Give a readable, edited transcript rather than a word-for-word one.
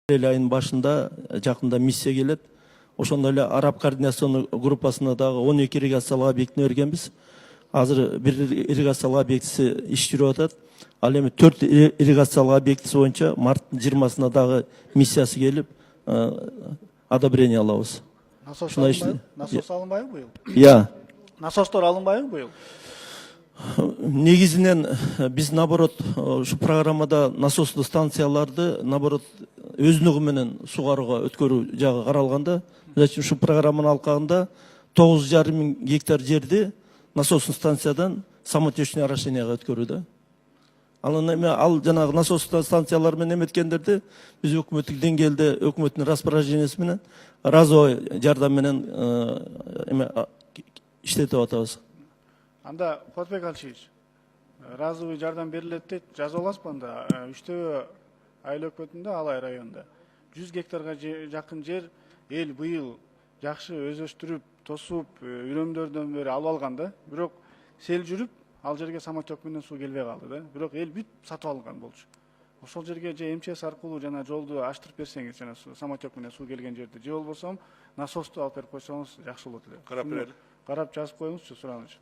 Айынын башында жакында миссия келет. Ошондой эле араб координационный группасына дагы 12 ирригациялык объектини бергенбиз. Азыр бир ирригациялык объектиси иш жүрүп атат. Ал эми 4 ирригациялык объектиси боюнча марттын 20-сына дагы миссиясы келип, одобрение алабыз. Насос алынбайбы быйыл? Я. Насостор алынбайбы быйыл? Негизинен биз наоборот ушу программада насостуу станцияларды наоборот өзүнүгү менен сугарууга өткөрүү жагы каралганда, мисалы ушу программанын алкагында 9,5 мың гектар жерди насостуу станциядан самотечный орошенияга өткөрүү да. Ал жанагы насостуу станциялар менен эметкендерди биз өкмөттүк деңгээлде өкмөттүн распоряженияси менен разовый жардам менен иштетип атабыз. Анда Куатбек Алишевич, разовый жардам берилет дейт, жазып аласызбы анда? Үчтөбө айыл өкмөтүндө Алай районунда 100 гектарга жакын жер эл быйыл жакшы өзөштүрүп, тосуп, үйрөмдөрдөн бери алып алган да. Бирок сел жүрүп, ал жерге самотек менен суу келбей калды да. Бирок эл бүт сатып алган болчу. Ошол жерге же МЧС аркылуу жана жолду аштырып берсеңиз, жана самотек менен суу келген жерди, же болбосо насосту алып берип койсоңуз жакшы болот эле. Карап жазып коюңузчу, сураңызчы.